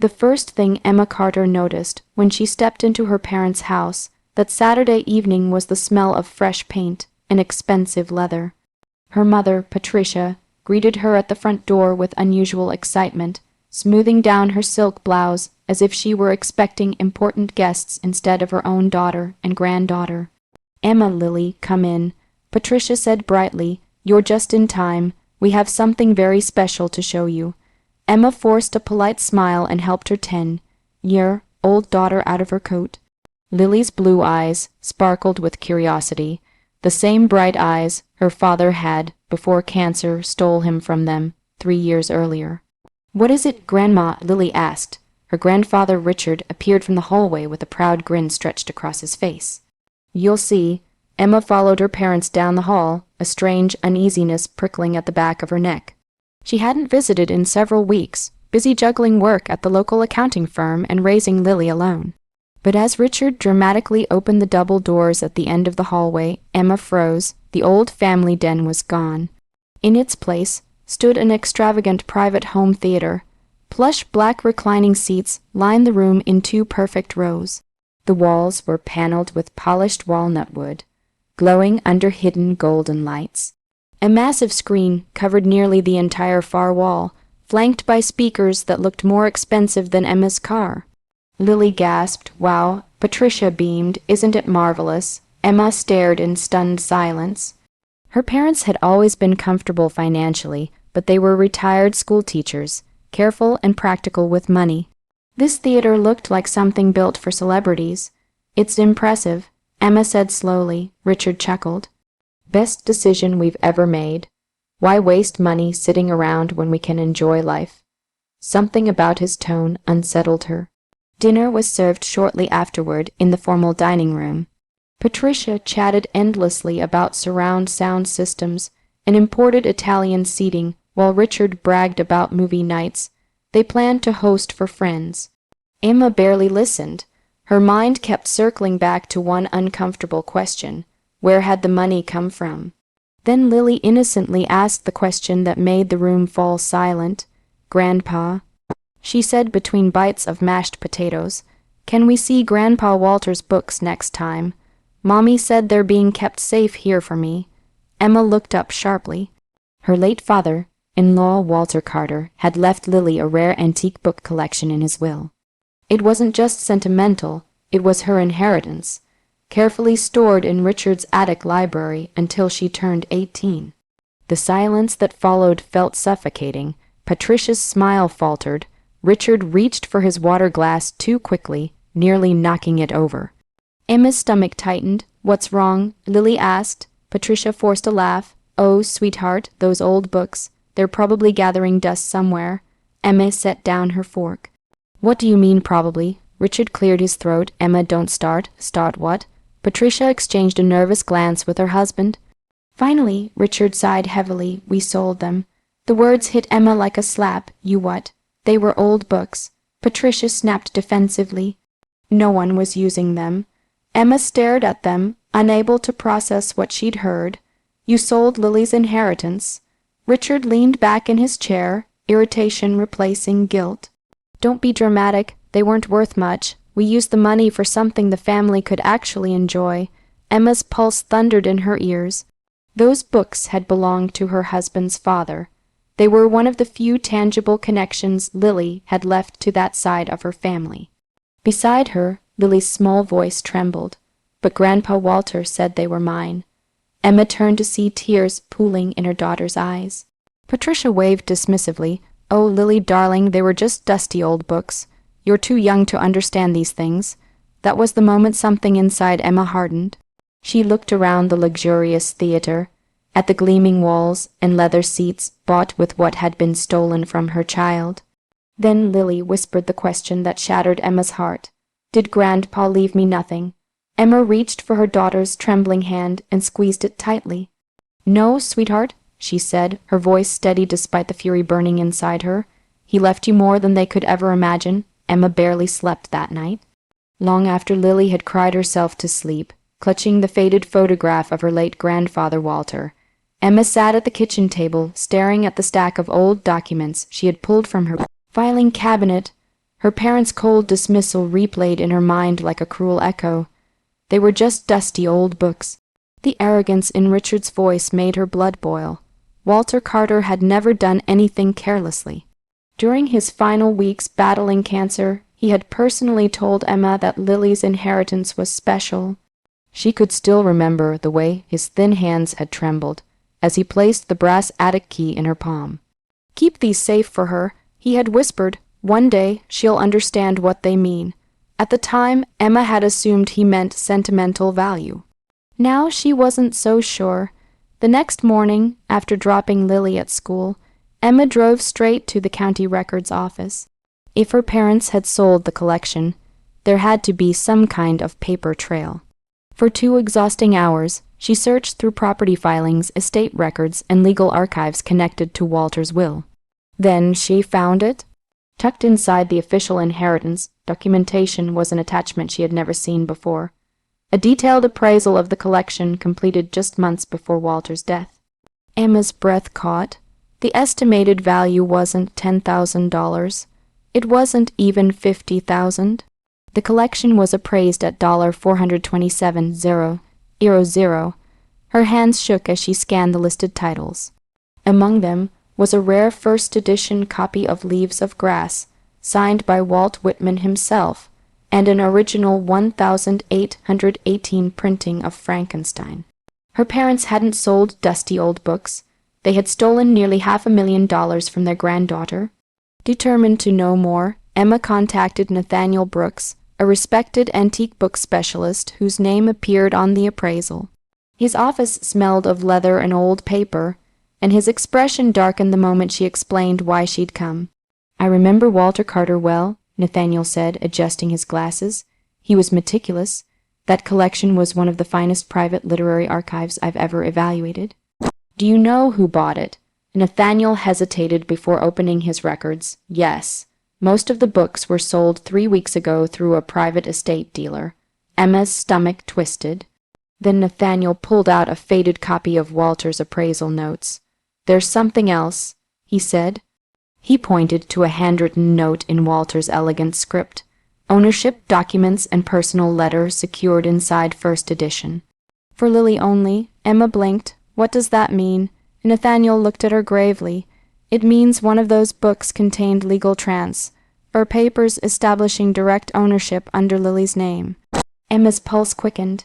The first thing Emma Carter noticed when she stepped into her parents' house that Saturday evening was the smell of fresh paint and expensive leather. Her mother, Patricia, greeted her at the front door with unusual excitement, smoothing down her silk blouse as if she were expecting important guests instead of her own daughter and granddaughter. "Emma, Lily, come in," Patricia said brightly. "You're just in time. We have something very special to show you." Emma forced a polite smile and helped her 10-year-old daughter out of her coat. Lily's blue eyes sparkled with curiosity, the same bright eyes her father had before cancer stole him from them 3 years earlier. "What is it, Grandma?" Lily asked. Her grandfather Richard appeared from the hallway with a proud grin stretched across his face. "You'll see." Emma followed her parents down the hall, a strange uneasiness prickling at the back of her neck. She hadn't visited in several weeks, busy juggling work at the local accounting firm and raising Lily alone. But as Richard dramatically opened the double doors at the end of the hallway, Emma froze. The old family den was gone. In its place stood an extravagant private home theater. Plush black reclining seats lined the room in 2 perfect rows. The walls were paneled with polished walnut wood, glowing under hidden golden lights. A massive screen covered nearly the entire far wall, flanked by speakers that looked more expensive than Emma's car. Lily gasped, "Wow." Patricia beamed, "Isn't it marvelous?" Emma stared in stunned silence. Her parents had always been comfortable financially, but they were retired school teachers, careful and practical with money. This theater looked like something built for celebrities. "It's impressive," Emma said slowly. Richard chuckled. "Best decision we've ever made. Why waste money sitting around when we can enjoy life?" Something about his tone unsettled her. Dinner was served shortly afterward in the formal dining room. Patricia chatted endlessly about surround sound systems and imported Italian seating, while Richard bragged about movie nights they planned to host for friends. Emma barely listened. Her mind kept circling back to one uncomfortable question. Where had the money come from? Then Lily innocently asked the question that made the room fall silent. "Grandpa," she said between bites of mashed potatoes, "can we see Grandpa Walter's books next time? Mommy said they're being kept safe here for me." Emma looked up sharply. Her late father-in-law Walter Carter had left Lily a rare antique book collection in his will. It wasn't just sentimental, it was her inheritance, carefully stored in Richard's attic library until she turned 18. The silence that followed felt suffocating. Patricia's smile faltered. Richard reached for his water glass too quickly, nearly knocking it over. Emma's stomach tightened. "What's wrong?" Lily asked. Patricia forced a laugh. "Oh, sweetheart, those old books. They're probably gathering dust somewhere." Emma set down her fork. "What do you mean, probably?" Richard cleared his throat. "Emma, don't start." "Start what?" Patricia exchanged a nervous glance with her husband. "Finally," Richard sighed heavily, "we sold them." The words hit Emma like a slap. "You what?" "They were old books." Patricia snapped defensively. No one was using them. Emma stared at them, unable to process what she'd heard. "You sold Lily's inheritance." Richard leaned back in his chair, irritation replacing guilt. "Don't be dramatic. They weren't worth much. We used the money for something the family could actually enjoy." Emma's pulse thundered in her ears. Those books had belonged to her husband's father. They were one of the few tangible connections Lily had left to that side of her family. Beside her, Lily's small voice trembled. "But Grandpa Walter said they were mine." Emma turned to see tears pooling in her daughter's eyes. Patricia waved dismissively. "Oh, Lily, darling, they were just dusty old books. You're too young to understand these things." That was the moment something inside Emma hardened. She looked around the luxurious theater, at the gleaming walls and leather seats bought with what had been stolen from her child. Then Lily whispered the question that shattered Emma's heart. "Did Grandpa leave me nothing?" Emma reached for her daughter's trembling hand and squeezed it tightly. "No, sweetheart," she said, her voice steady despite the fury burning inside her. "He left you more than they could ever imagine." Emma barely slept that night. Long after Lily had cried herself to sleep, clutching the faded photograph of her late grandfather Walter, Emma sat at the kitchen table, staring at the stack of old documents she had pulled from her filing cabinet. Her parents' cold dismissal replayed in her mind like a cruel echo. They were just dusty old books. The arrogance in Richard's voice made her blood boil. Walter Carter had never done anything carelessly. During his final weeks battling cancer, he had personally told Emma that Lily's inheritance was special. She could still remember the way his thin hands had trembled as he placed the brass attic key in her palm. "Keep these safe for her," he had whispered. "One day she'll understand what they mean." At the time, Emma had assumed he meant sentimental value. Now she wasn't so sure. The next morning, after dropping Lily at school, Emma drove straight to the county records office. If her parents had sold the collection, there had to be some kind of paper trail. For 2 exhausting hours, she searched through property filings, estate records, and legal archives connected to Walter's will. Then she found it. Tucked inside the official inheritance documentation was an attachment she had never seen before. A detailed appraisal of the collection completed just months before Walter's death. Emma's breath caught. The estimated value wasn't $10,000. It wasn't even $50,000. The collection was appraised at $427,000. Her hands shook as she scanned the listed titles. Among them was a rare first edition copy of Leaves of Grass, signed by Walt Whitman himself, and an original 1818 printing of Frankenstein. Her parents hadn't sold dusty old books. They had stolen nearly $500,000 from their granddaughter. Determined to know more, Emma contacted Nathaniel Brooks, a respected antique book specialist whose name appeared on the appraisal. His office smelled of leather and old paper, and his expression darkened the moment she explained why she'd come. "I remember Walter Carter well," Nathaniel said, adjusting his glasses. "He was meticulous. That collection was one of the finest private literary archives I've ever evaluated." "Do you know who bought it?" Nathaniel hesitated before opening his records. "Yes. Most of the books were sold 3 weeks ago through a private estate dealer." Emma's stomach twisted. Then Nathaniel pulled out a faded copy of Walter's appraisal notes. "There's something else," he said. He pointed to a handwritten note in Walter's elegant script. "Ownership documents and personal letter secured inside first edition." "For Lily only." Emma blinked. "What does that mean?" Nathaniel looked at her gravely. "It means one of those books contained legal or papers establishing direct ownership under Lily's name." Emma's pulse quickened.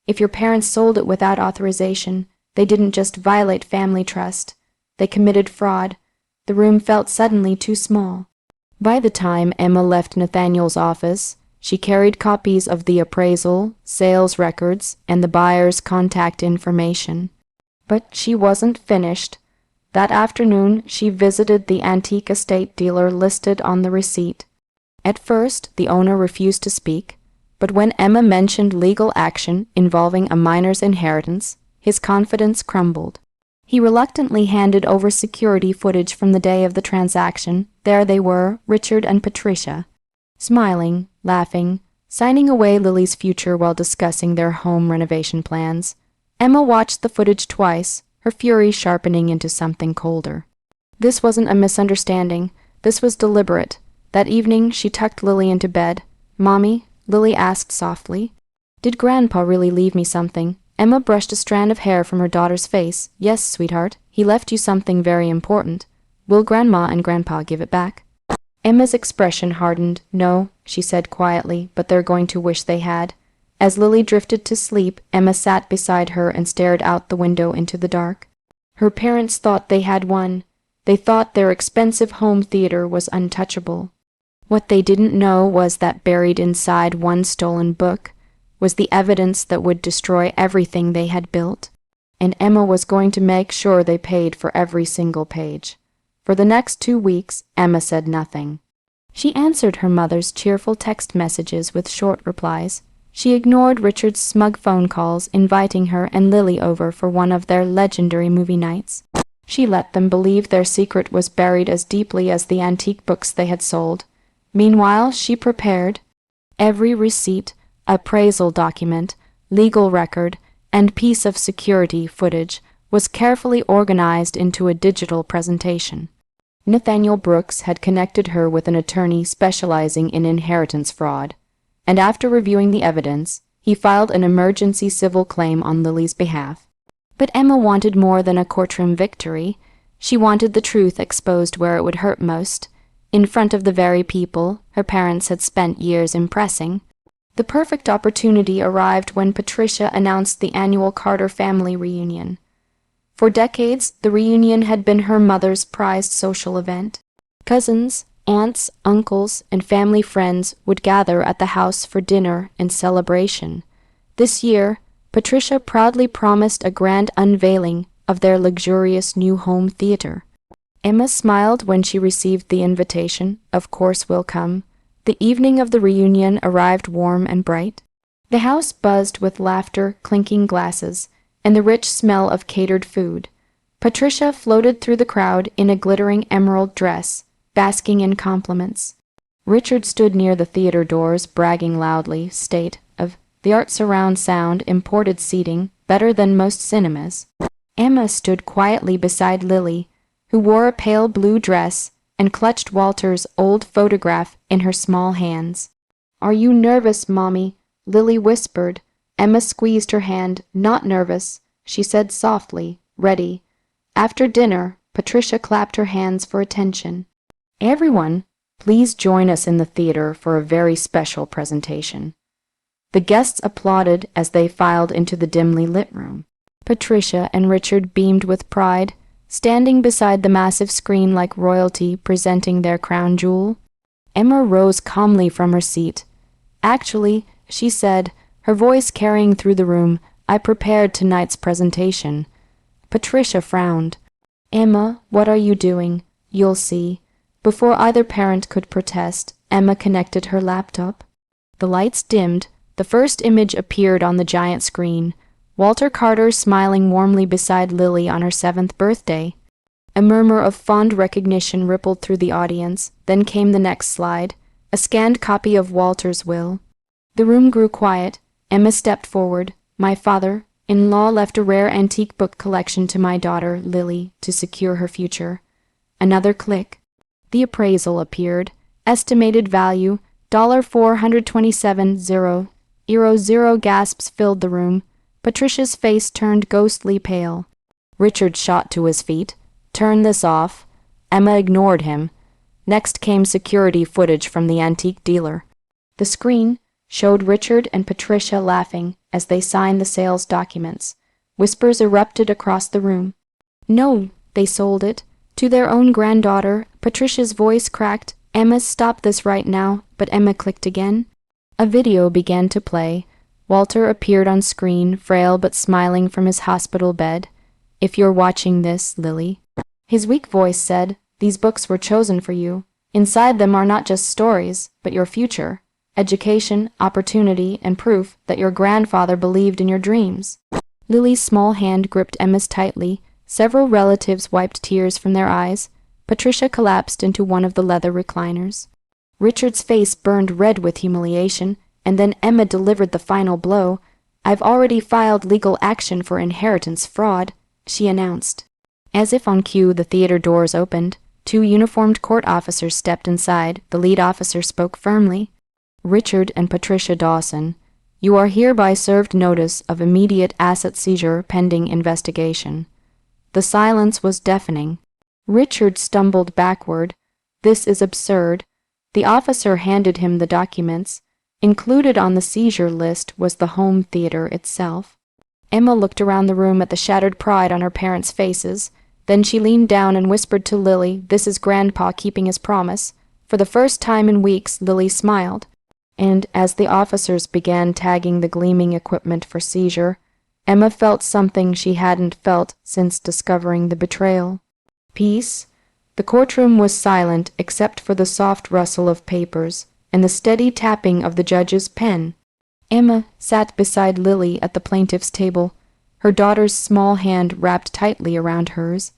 If your parents sold it without authorization, they didn't just violate family trust. They committed fraud. The room felt suddenly too small. By the time Emma left Nathaniel's office, she carried copies of the appraisal, sales records, and the buyer's contact information. But she wasn't finished. That afternoon, she visited the antique estate dealer listed on the receipt. At first, the owner refused to speak, but when Emma mentioned legal action involving a minor's inheritance, his confidence crumbled. He reluctantly handed over security footage from the day of the transaction. There they were, Richard and Patricia, smiling, laughing, signing away Lily's future while discussing their home renovation plans. Emma watched the footage twice, her fury sharpening into something colder. This wasn't a misunderstanding. This was deliberate. That evening, she tucked Lily into bed. "Mommy," Lily asked softly, "did Grandpa really leave me something?" Emma brushed a strand of hair from her daughter's face. "Yes, sweetheart. He left you something very important. Will Grandma and Grandpa give it back?" Emma's expression hardened. "No," she said quietly, "but they're going to wish they had." As Lily drifted to sleep, Emma sat beside her and stared out the window into the dark. Her parents thought they had won. They thought their expensive home theater was untouchable. What they didn't know was that buried inside one stolen book was the evidence that would destroy everything they had built, and Emma was going to make sure they paid for every single page. For the next 2 weeks, Emma said nothing. She answered her mother's cheerful text messages with short replies. She ignored Richard's smug phone calls inviting her and Lily over for one of their legendary movie nights. She let them believe their secret was buried as deeply as the antique books they had sold. Meanwhile, she prepared. Every receipt, appraisal document, legal record, and piece of security footage was carefully organized into a digital presentation. Nathaniel Brooks had connected her with an attorney specializing in inheritance fraud, and after reviewing the evidence, he filed an emergency civil claim on Lily's behalf. But Emma wanted more than a courtroom victory. She wanted the truth exposed where it would hurt most, in front of the very people her parents had spent years impressing. The perfect opportunity arrived when Patricia announced the annual Carter family reunion. For decades, the reunion had been her mother's prized social event. Cousins, aunts, uncles, and family friends would gather at the house for dinner and celebration. This year, Patricia proudly promised a grand unveiling of their luxurious new home theater. Emma smiled when she received the invitation. Of course we'll come. The evening of the reunion arrived warm and bright. The house buzzed with laughter, clinking glasses, and the rich smell of catered food. Patricia floated through the crowd in a glittering emerald dress, basking in compliments. Richard stood near the theater doors, bragging loudly, state of the art surround sound, imported seating, better than most cinemas. Emma stood quietly beside Lily, who wore a pale blue dress and clutched Walter's old photograph in her small hands. "Are you nervous, Mommy?" Lily whispered. Emma squeezed her hand. "Not nervous," she said softly, ready. After dinner, Patricia clapped her hands for attention. "Everyone, please join us in the theater for a very special presentation." The guests applauded as they filed into the dimly lit room. Patricia and Richard beamed with pride, standing beside the massive screen like royalty presenting their crown jewel. Emma rose calmly from her seat. "Actually," she said, her voice carrying through the room, "I prepared tonight's presentation." Patricia frowned. "Emma, what are you doing? You'll see." Before either parent could protest, Emma connected her laptop. The lights dimmed. The first image appeared on the giant screen. Walter Carter smiling warmly beside Lily on her 7th birthday. A murmur of fond recognition rippled through the audience. Then came the next slide, a scanned copy of Walter's will. The room grew quiet. Emma stepped forward. "My father-in-law left a rare antique book collection to my daughter, Lily, to secure her future." Another click. The appraisal appeared. Estimated value, $427,000. Gasps filled the room. Patricia's face turned ghostly pale. Richard shot to his feet. "Turn this off." Emma ignored him. Next came security footage from the antique dealer. The screen showed Richard and Patricia laughing as they signed the sales documents. Whispers erupted across the room. "No, they sold it. To their own granddaughter." Patricia's voice cracked. "Emma, stop this right now." But Emma clicked again. A video began to play. Walter appeared on screen, frail but smiling from his hospital bed. "If you're watching this, Lily," his weak voice said, "these books were chosen for you. Inside them are not just stories, but your future. Education, opportunity, and proof that your grandfather believed in your dreams." Lily's small hand gripped Emma's tightly. Several relatives wiped tears from their eyes. Patricia collapsed into one of the leather recliners. Richard's face burned red with humiliation, and then Emma delivered the final blow. "I've already filed legal action for inheritance fraud," she announced. As if on cue, the theater doors opened. 2 uniformed court officers stepped inside. The lead officer spoke firmly. "Richard and Patricia Dawson, you are hereby served notice of immediate asset seizure pending investigation." The silence was deafening. Richard stumbled backward. "This is absurd." The officer handed him the documents. Included on the seizure list was the home theater itself. Emma looked around the room at the shattered pride on her parents' faces. Then she leaned down and whispered to Lily, "This is Grandpa keeping his promise." For the first time in weeks, Lily smiled. And as the officers began tagging the gleaming equipment for seizure, Emma felt something she hadn't felt since discovering the betrayal. Peace. The courtroom was silent except for the soft rustle of papers and the steady tapping of the judge's pen. Emma sat beside Lily at the plaintiff's table, her daughter's small hand wrapped tightly around hers.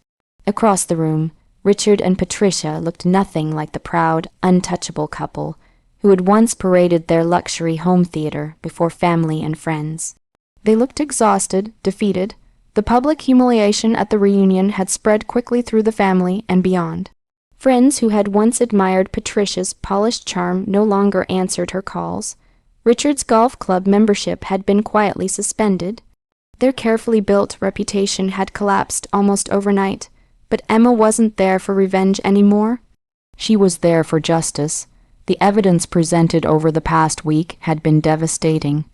Across the room, Richard and Patricia looked nothing like the proud, untouchable couple who had once paraded their luxury home theater before family and friends. They looked exhausted, defeated. The public humiliation at the reunion had spread quickly through the family and beyond. Friends who had once admired Patricia's polished charm no longer answered her calls. Richard's golf club membership had been quietly suspended. Their carefully built reputation had collapsed almost overnight, but Emma wasn't there for revenge anymore. She was there for justice. The evidence presented over the past week had been devastating.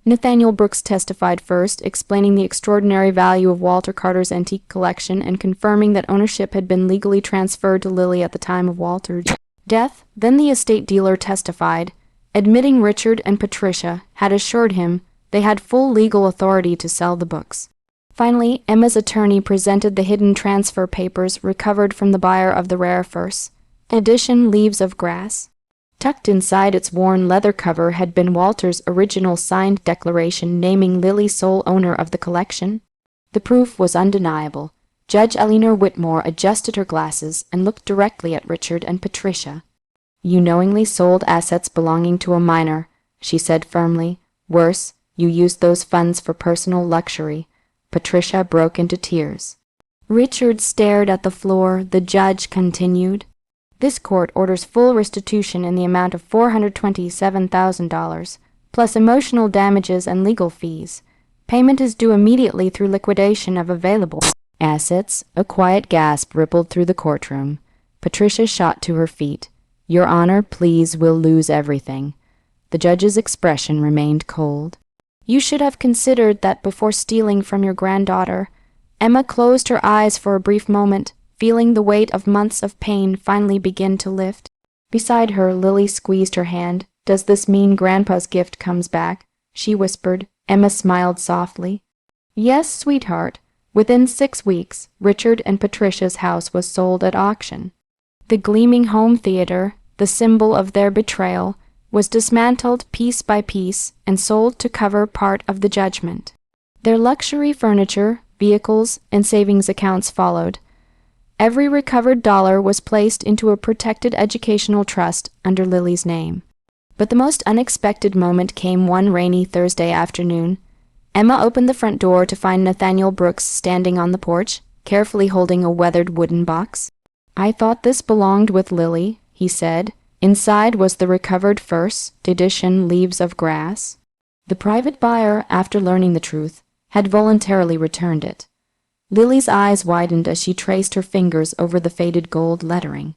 Nathaniel Brooks testified first, explaining the extraordinary value of Walter Carter's antique collection and confirming that ownership had been legally transferred to Lily at the time of Walter's death. Then the estate dealer testified, admitting Richard and Patricia had assured him they had full legal authority to sell the books. Finally, Emma's attorney presented the hidden transfer papers recovered from the buyer of the rare verse edition Leaves of Grass. Tucked inside its worn leather cover had been Walter's original signed declaration naming Lily sole owner of the collection. The proof was undeniable. Judge Eleanor Whitmore adjusted her glasses and looked directly at Richard and Patricia. "You knowingly sold assets belonging to a minor," she said firmly. "Worse, you used those funds for personal luxury." Patricia broke into tears. Richard stared at the floor. The judge continued, "This court orders full restitution in the amount of $427,000, plus emotional damages and legal fees. Payment is due immediately through liquidation of available assets." A quiet gasp rippled through the courtroom. Patricia shot to her feet. "Your Honor, please, we'll lose everything." The judge's expression remained cold. "You should have considered that before stealing from your granddaughter." Emma closed her eyes for a brief moment, feeling the weight of months of pain finally begin to lift. Beside her, Lily squeezed her hand. "Does this mean Grandpa's gift comes back?" she whispered. Emma smiled softly. "Yes, sweetheart. Within 6 weeks, Richard and Patricia's house was sold at auction. The gleaming home theater, the symbol of their betrayal, was dismantled piece by piece and sold to cover part of the judgment. Their luxury furniture, vehicles, and savings accounts followed. Every recovered dollar was placed into a protected educational trust under Lily's name. But the most unexpected moment came one rainy Thursday afternoon. Emma opened the front door to find Nathaniel Brooks standing on the porch, carefully holding a weathered wooden box. "I thought this belonged with Lily," he said. Inside was the recovered first edition Leaves of Grass. The private buyer, after learning the truth, had voluntarily returned it. Lily's eyes widened as she traced her fingers over the faded gold lettering.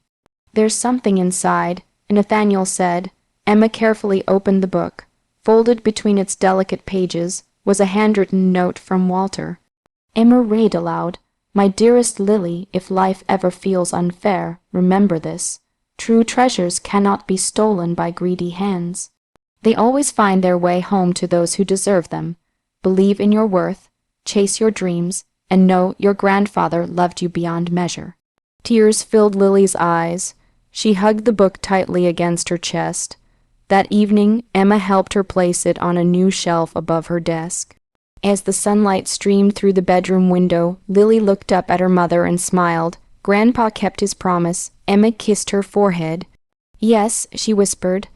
"There's something inside," Nathaniel said. Emma carefully opened the book. Folded between its delicate pages was a handwritten note from Walter. Emma read aloud, "My dearest Lily, if life ever feels unfair, remember this. True treasures cannot be stolen by greedy hands. They always find their way home to those who deserve them. Believe in your worth, chase your dreams, and know your grandfather loved you beyond measure." Tears filled Lily's eyes. She hugged the book tightly against her chest. That evening, Emma helped her place it on a new shelf above her desk. As the sunlight streamed through the bedroom window, Lily looked up at her mother and smiled. Grandpa kept his promise. Emma kissed her forehead. "Yes," she whispered.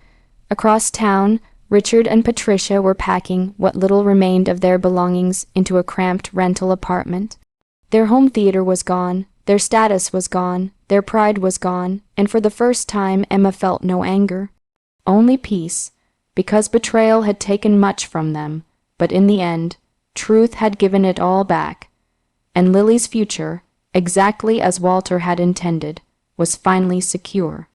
Across town, Richard and Patricia were packing what little remained of their belongings into a cramped rental apartment. Their home theater was gone, their status was gone, their pride was gone, and for the first time Emma felt no anger. Only peace, because betrayal had taken much from them, but in the end, truth had given it all back, and Lily's future, exactly as Walter had intended, was finally secure.